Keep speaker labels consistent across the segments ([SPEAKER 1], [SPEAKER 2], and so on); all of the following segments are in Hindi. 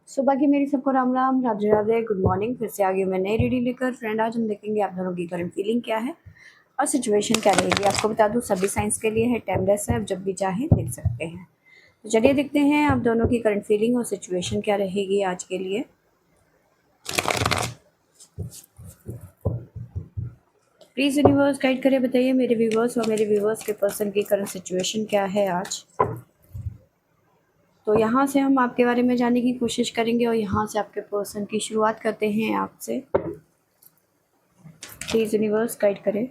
[SPEAKER 1] सुबह की मेरी सबको राम राम, राधे राधे, गुड मॉर्निंग। फिर से आगे मैं नई रीडिंग लेकर। फ्रेंड, आज हम देखेंगे आप दोनों की करंट फीलिंग क्या है और सिचुएशन क्या रहेगी। आपको बता दूं, सभी साइंस के लिए है, टाइमलेस है, आप जब भी चाहें देख सकते हैं। तो चलिए देखते हैं आप दोनों की करंट फीलिंग और सिचुएशन क्या रहेगी आज के लिए। प्लीज़ यूनिवर्स गाइड करें, बताइए मेरे व्यूवर्स और मेरे व्यूवर्स के पर्सन की करंट सिचुएशन क्या है आज। तो यहाँ से हम आपके बारे में जानने की कोशिश करेंगे और यहाँ से आपके पर्सन की शुरुआत करते हैं आपसे। प्लीज़ यूनिवर्स गाइड करें।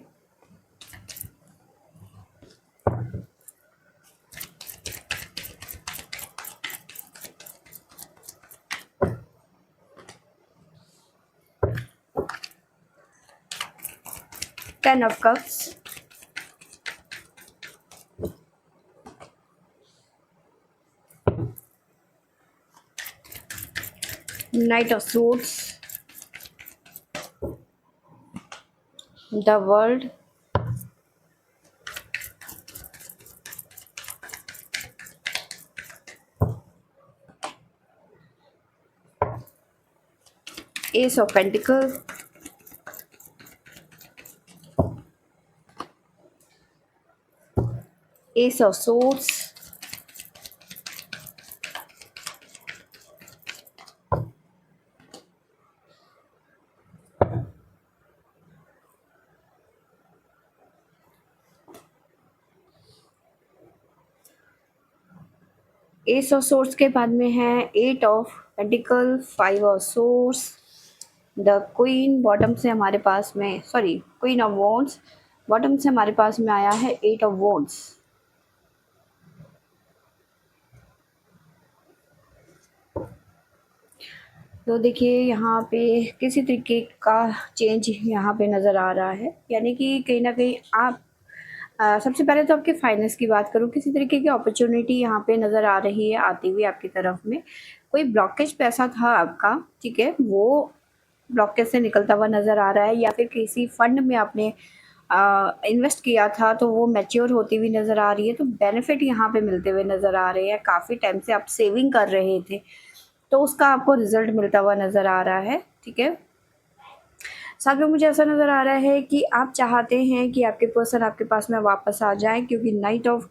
[SPEAKER 1] Ten of cups, Knight of Swords, the World, Ace of Pentacles, Ace of Swords, ace of swords के बाद में है eight of pentacle, five of swords, the queen bottom से हमारे पास में, sorry, queen of wands bottom से हमारे पास में आया है एट ऑफ वॉन्ड्स। तो देखिए यहाँ पे किसी तरीके का चेंज यहाँ पे नज़र आ रहा है, यानी कि कहीं ना कहीं आप सबसे पहले तो आपके फाइनेंस की बात करूँ, किसी तरीके की अपॉर्चुनिटी यहाँ पे नज़र आ रही है आती हुई आपकी तरफ में। कोई ब्लॉकेज पैसा था आपका, ठीक है, वो ब्लॉकेज से निकलता हुआ नज़र आ रहा है, या फिर किसी फंड में आपने इन्वेस्ट किया था तो वो मैच्योर होती हुई नज़र आ रही है। तो बेनिफिट यहाँ पे मिलते हुए नज़र आ रहे हैं। काफ़ी टाइम से आप सेविंग कर रहे थे तो उसका आपको रिजल्ट मिलता हुआ नज़र आ रहा है, ठीक है। साथ में मुझे ऐसा नज़र आ रहा है कि आप चाहते हैं कि आपके पर्सन आपके पास में वापस आ जाए, क्योंकि नाइट ऑफ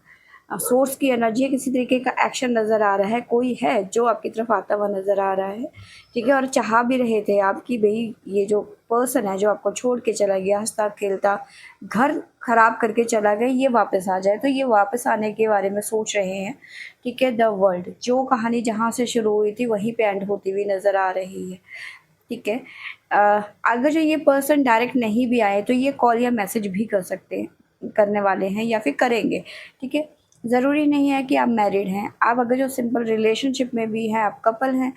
[SPEAKER 1] सोर्स की एनर्जी है, किसी तरीके का एक्शन नज़र आ रहा है, कोई है जो आपकी तरफ आता हुआ नज़र आ रहा है, ठीक है। और चाह भी रहे थे आप कि भाई ये जो पर्सन है जो आपको छोड़ के चला गया, हंसता खेलता घर खराब करके चला गया, ये वापस आ जाए। तो ये वापस आने के बारे में सोच रहे हैं, ठीक है। द वर्ल्ड, जो कहानी जहाँ से शुरू हुई थी वहीं पे एंड होती हुई नज़र आ रही है, ठीक है। अगर जो ये पर्सन डायरेक्ट नहीं भी आए तो ये कॉल या मैसेज भी कर सकते हैं, करने वाले हैं या फिर करेंगे, ठीक है। ज़रूरी नहीं है कि आप मैरिड हैं, आप अगर जो सिंपल रिलेशनशिप में भी हैं, आप कपल हैं,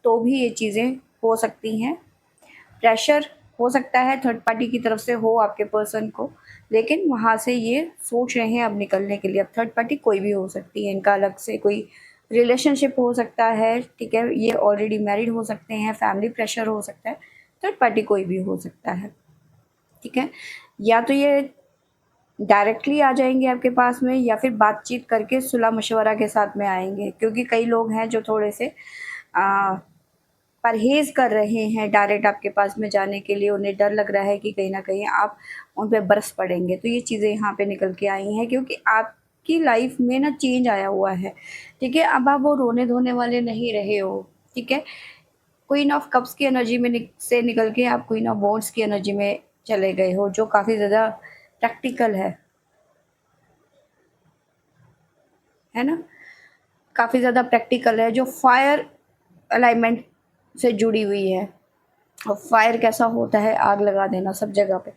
[SPEAKER 1] तो भी ये चीज़ें हो सकती हैं। प्रेशर हो सकता है थर्ड पार्टी की तरफ से हो आपके पर्सन को, लेकिन वहाँ से ये सोच रहे हैं अब निकलने के लिए। अब थर्ड पार्टी कोई भी हो सकती है, इनका अलग से कोई रिलेशनशिप हो सकता है, ठीक है, ये ऑलरेडी मैरिड हो सकते हैं, फैमिली प्रेशर हो सकता है, थर्ड पार्टी कोई भी हो सकता है, ठीक है। या तो ये डायरेक्टली आ जाएंगे आपके पास में, या फिर बातचीत करके सुलह मशवरा के साथ में आएंगे, क्योंकि कई लोग हैं जो थोड़े से परहेज़ कर रहे हैं डायरेक्ट आपके पास में जाने के लिए। उन्हें डर लग रहा है कि कहीं न कहीं आप उन पे बरस पड़ेंगे। तो ये चीज़ें यहाँ पे निकल के आई हैं, क्योंकि आपकी लाइफ में ना चेंज आया हुआ है, ठीक है। अब आप वो रोने-धोने वाले नहीं रहे हो, ठीक है। क्वीन ऑफ कप्स की एनर्जी में से निकल के आप क्वीन ऑफ वॉन्ड्स की एनर्जी में चले गए हो, जो काफ़ी ज़्यादा प्रैक्टिकल है ना? काफ़ी ज़्यादा प्रैक्टिकल है, जो फायर अलाइनमेंट से जुड़ी हुई है। और फायर कैसा होता है, आग लगा देना सब जगह पे।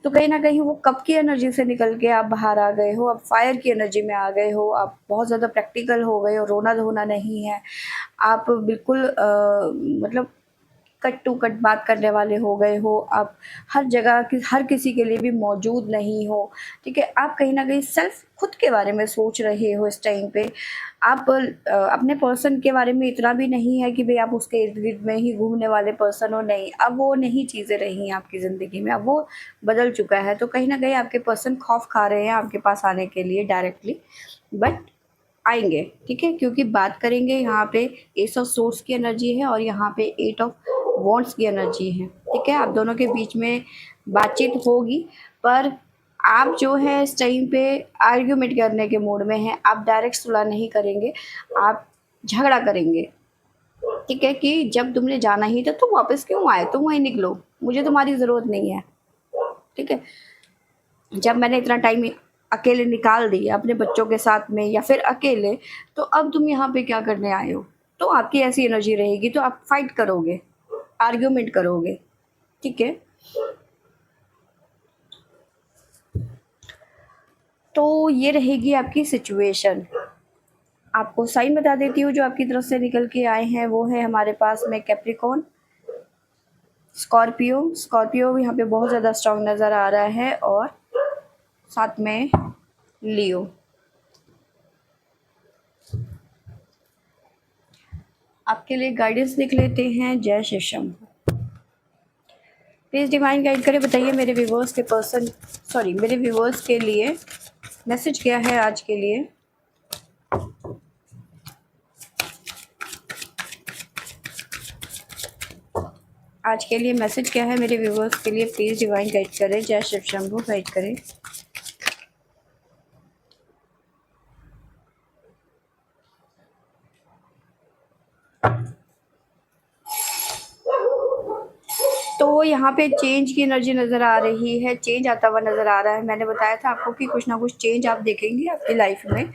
[SPEAKER 1] तो कहीं ना कहीं वो कब की एनर्जी से निकल के आप बाहर आ गए हो, आप फायर की एनर्जी में आ गए हो, आप बहुत ज़्यादा प्रैक्टिकल हो गए हो, रोना धोना नहीं है। आप बिल्कुल मतलब कट टू कट बात करने वाले हो गए हो। आप हर जगह की हर किसी के लिए भी मौजूद नहीं हो, ठीक है। आप कहीं ना कहीं सेल्फ खुद के बारे में सोच रहे हो इस टाइम पे। आप अपने पर्सन के बारे में इतना भी नहीं है कि भाई आप उसके इर्द गिर्द में ही घूमने वाले पर्सन हो, नहीं। अब वो नहीं चीज़ें रही हैं आपकी ज़िंदगी में, अब वो बदल चुका है। तो कहीं ना कहीं आपके पर्सन खौफ खा रहे हैं आपके पास आने के लिए डायरेक्टली, बट आएंगे, ठीक है, क्योंकि बात करेंगे यहाँ पे एस ऑफ सोर्स की एनर्जी है और यहाँ पे एट ऑफ वॉन्ड्स की एनर्जी है, ठीक है। आप दोनों के बीच में बातचीत होगी, पर आप जो है इस टाइम पे आर्ग्यूमेंट करने के मूड में हैं। आप डायरेक्ट सुलह नहीं करेंगे, आप झगड़ा करेंगे, ठीक है, कि जब तुमने जाना ही था तो वापस क्यों आए, तुम वहीं निकलो, मुझे तुम्हारी ज़रूरत नहीं है, ठीक है। जब मैंने इतना टाइम अकेले निकाल दिया अपने बच्चों के साथ में या फिर अकेले, तो अब तुम यहाँ पे क्या करने आए हो। तो आपकी ऐसी एनर्जी रहेगी, तो आप फाइट करोगे, आर्ग्यूमेंट करोगे, ठीक है। तो ये रहेगी आपकी सिचुएशन। आपको साइन बता देती हूँ जो आपकी तरफ से निकल के आए हैं, वो है हमारे पास में कैप्रिकॉर्न, स्कॉर्पियो। स्कॉर्पियो यहाँ पे बहुत ज़्यादा स्ट्रांग नज़र आ रहा है, और साथ में लियो। आपके लिए गाइडेंस लिख लेते हैं। जय Shri Shambhu. Please divine guide करें, बताइए मेरे व्यूवर्स के मेरे व्यूवर्स के लिए मैसेज क्या है आज के लिए। आज के लिए मैसेज क्या है मेरे व्यूवर्स के लिए, प्लीज़ डिवाइन गाइड करें। जय शिव शंभू, गाइड करें। तो यहाँ पे चेंज की एनर्जी नज़र आ रही है, चेंज आता हुआ नज़र आ रहा है। मैंने बताया था आपको कि कुछ ना कुछ चेंज आप देखेंगे, आपकी लाइफ में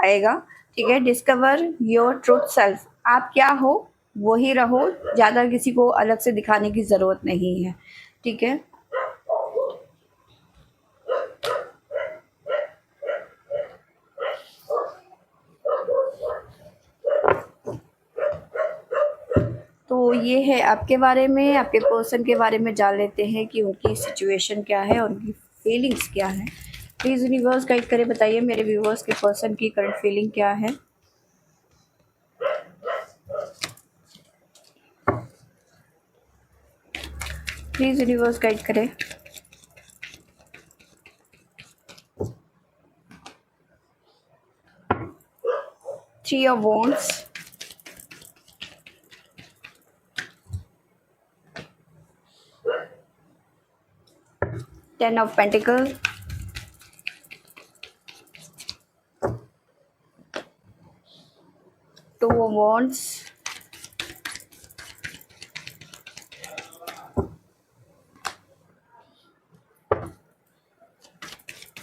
[SPEAKER 1] आएगा, ठीक है। डिस्कवर योर ट्रूथ सेल्फ, आप क्या हो वही रहो, ज़्यादा किसी को अलग से दिखाने की ज़रूरत नहीं है, ठीक है। तो ये है आपके बारे में, आपके पर्सन के बारे में जान लेते हैं कि उनकी सिचुएशन क्या है और उनकी फीलिंग्स क्या है। प्लीज़ यूनिवर्स गाइड करें, बताइए मेरे व्यूवर्स के पर्सन की करंट फीलिंग क्या है। प्लीज़ यूनिवर्स गाइड करें। Three of wands, ten of pentacle, two of wands,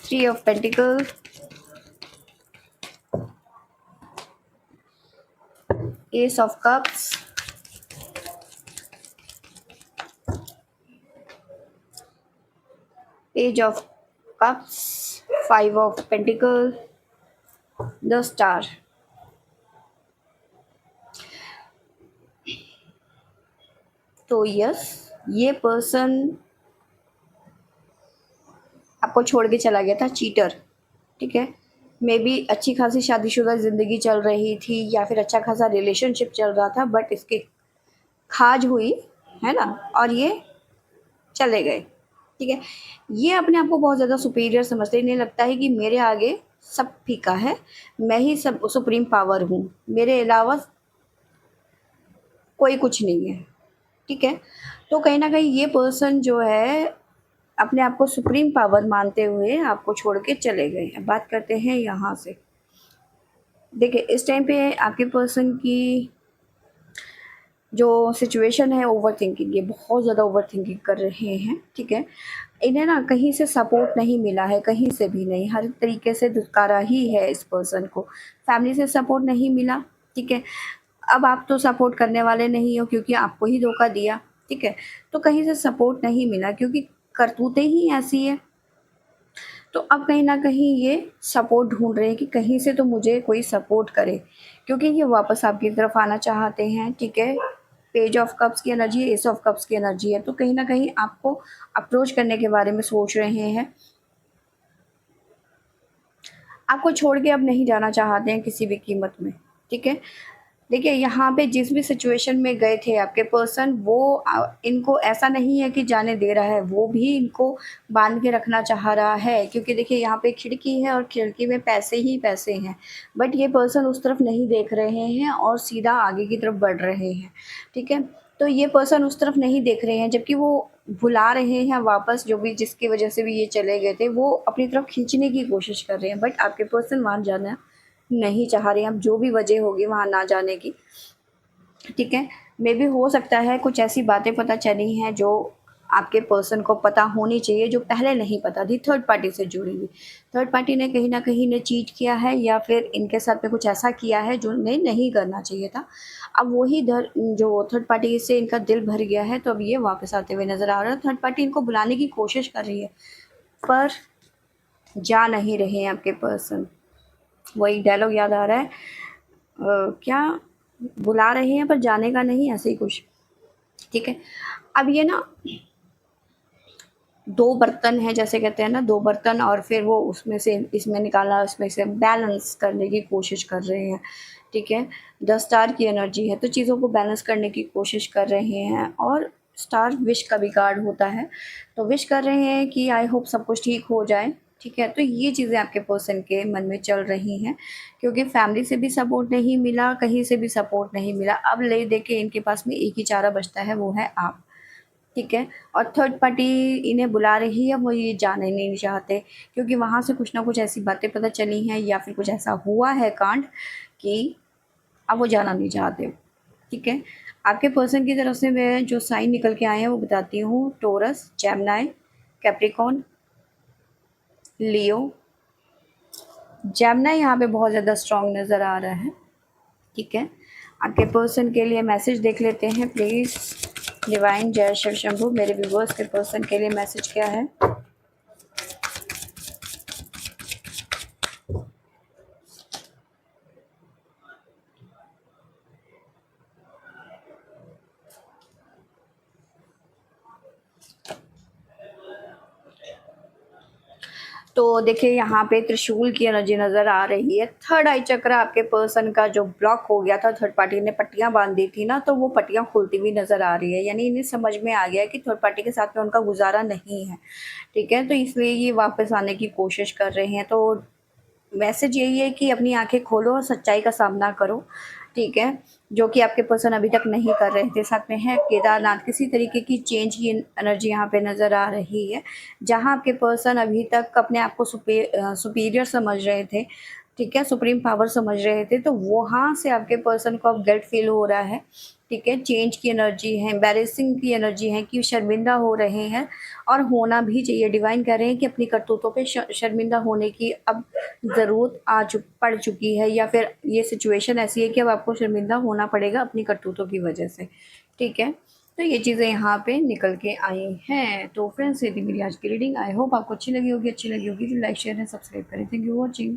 [SPEAKER 1] three of pentacle, S of cups, page of cups, five of pentacle, the star. तो यस, ये पर्सन आपको छोड़ के चला गया था, चीटर, ठीक है। मे बी अच्छी खासी शादीशुदा ज़िंदगी चल रही थी या फिर अच्छा खासा रिलेशनशिप चल रहा था, बट इसके खाज हुई है ना, और ये चले गए, ठीक है। ये अपने आप को बहुत ज़्यादा सुपीरियर समझते हैं, इन्हें लगता है कि मेरे आगे सब फीका है, मैं ही सब सुप्रीम पावर हूँ, मेरे अलावा कोई कुछ नहीं है, ठीक है। तो कहीं ना कहीं ये पर्सन जो है अपने आप को सुप्रीम पावर मानते हुए आपको छोड़ के चले गए। अब बात करते हैं यहाँ से। देखिए इस टाइम पे आपके पर्सन की जो सिचुएशन है, ओवर थिंकिंग, ये बहुत ज़्यादा ओवर थिंकिंग कर रहे हैं, ठीक है। इन्हें ना कहीं से सपोर्ट नहीं मिला है, कहीं से भी नहीं, हर तरीके से धुतकारा ही है इस पर्सन को। फैमिली से सपोर्ट नहीं मिला, ठीक है। अब आप तो सपोर्ट करने वाले नहीं हो क्योंकि आपको ही धोखा दिया, ठीक है। तो कहीं से सपोर्ट नहीं मिला क्योंकि करतूतें ही ऐसी है। तो अब कहीं ना कहीं ये सपोर्ट ढूंढ रहे हैं कि कहीं से तो मुझे कोई सपोर्ट करे, क्योंकि ये वापस आपकी तरफ आना चाहते हैं, ठीक है। पेज ऑफ कप्स की एनर्जी है, एस ऑफ कप्स की एनर्जी है, तो कहीं ना कहीं आपको अप्रोच करने के बारे में सोच रहे हैं। आपको छोड़ के अब नहीं जाना चाहते हैं किसी भी कीमत में, ठीक है। देखिए यहाँ पे जिस भी सिचुएशन में गए थे आपके पर्सन, वो इनको ऐसा नहीं है कि जाने दे रहा है, वो भी इनको बांध के रखना चाह रहा है, क्योंकि देखिए यहाँ पे खिड़की है और खिड़की में पैसे ही पैसे हैं। बट ये पर्सन उस तरफ नहीं देख रहे हैं और सीधा आगे की तरफ बढ़ रहे हैं, ठीक है। तो ये पर्सन उस तरफ नहीं देख रहे हैं, जबकि वो बुला रहे हैं वापस, जो भी जिसकी वजह से भी ये चले गए थे, वो अपनी तरफ खींचने की कोशिश कर रहे हैं। बट आपके पर्सन वहाँ जाना नहीं चाह रहे हैं, अब जो भी वजह होगी वहाँ ना जाने की, ठीक है। मे बी हो सकता है कुछ ऐसी बातें पता चली हैं जो आपके पर्सन को पता होनी चाहिए, जो पहले नहीं पता थी, थर्ड पार्टी से जुड़ी हुई। थर्ड पार्टी ने कहीं न कहीं ने चीट किया है, या फिर इनके साथ में कुछ ऐसा किया है जो उन्हें नहीं करना चाहिए था। अब वही जो थर्ड पार्टी से इनका दिल भर गया है, तो अब ये वापस आते हुए नज़र आ रहा है। थर्ड पार्टी इनको बुलाने की कोशिश कर रही है, पर जा नहीं रहे हैं आपके पर्सन। वही डायलॉग याद आ रहा है, क्या बुला रहे हैं पर जाने का नहीं, ऐसे ही कुछ, ठीक है। अब ये ना 2 बर्तन हैं, जैसे कहते हैं ना 2 बर्तन, और फिर वो उसमें से इसमें निकाला, उसमें से बैलेंस करने की कोशिश कर रहे हैं, ठीक है। 10 स्टार की एनर्जी है, तो चीज़ों को बैलेंस करने की कोशिश कर रहे हैं, और स्टार विश का भी कार्ड होता है, तो विश कर रहे हैं कि आई होप सब कुछ ठीक हो जाए, ठीक है। तो ये चीज़ें आपके पर्सन के मन में चल रही हैं, क्योंकि फैमिली से भी सपोर्ट नहीं मिला, कहीं से भी सपोर्ट नहीं मिला। अब ले दे के इनके पास में एक ही चारा बचता है, वो है आप, ठीक है। और थर्ड पार्टी इन्हें बुला रही है, वो ये जाने नहीं चाहते, क्योंकि वहाँ से कुछ ना कुछ ऐसी बातें पता चली हैं, या फिर कुछ ऐसा हुआ है कांड कि अब वो जाना नहीं चाहते, ठीक है। आपके पर्सन की तरफ से मैं जो साइन निकल के आए हैं वो बताती हूँ। टोरस, जेमिनी, कैप्रिकॉर्न, लियो। जेमिनी यहाँ पे बहुत ज़्यादा स्ट्रॉन्ग नज़र आ रहा है, ठीक है। आपके पर्सन के लिए मैसेज देख लेते हैं प्लीज़। डिवाइन जय शिव शंभू, मेरे व्यूवर्स के पर्सन के लिए मैसेज क्या है? तो देखिए यहाँ पे त्रिशूल की एनर्जी नज़र आ रही है। थर्ड आई चक्र आपके पर्सन का जो ब्लॉक हो गया था, थर्ड पार्टी ने पट्टियाँ बांध दी थी ना, तो वो पट्टियाँ खुलती हुई नज़र आ रही है। यानी इन्हें समझ में आ गया है कि थर्ड पार्टी के साथ में उनका गुजारा नहीं है, ठीक है। तो इसलिए ये वापस आने की कोशिश कर रहे हैं। तो मैसेज यही है कि अपनी आंखें खोलो और सच्चाई का सामना करो, ठीक है, जो कि आपके पर्सन अभी तक नहीं कर रहे थे। साथ में है केदारनाथ, किसी तरीके की चेंज की एनर्जी यहाँ पे नज़र आ रही है। जहाँ आपके पर्सन अभी तक अपने आप को सुपीरियर समझ रहे थे, ठीक है, सुप्रीम पावर समझ रहे थे, तो वहाँ से आपके पर्सन को अब गिल्ट फील हो रहा है, ठीक है। चेंज की एनर्जी है, एम्बैरेसिंग की एनर्जी है कि शर्मिंदा हो रहे हैं, और होना भी चाहिए। डिवाइन कह रहे हैं कि अपनी करतूतों पे शर्मिंदा होने की अब ज़रूरत पड़ चुकी है, या फिर ये सिचुएशन ऐसी है कि अब आपको शर्मिंदा होना पड़ेगा अपनी करतूतों की वजह से, ठीक है। तो ये चीज़ें यहाँ पे निकल के आई हैं। तो फ्रेंड्स, ये थी मेरी आज की रीडिंग। आई होप आपको अच्छी लगी होगी। तो लाइक शेयर एंड सब्सक्राइब करें। Thank you watching.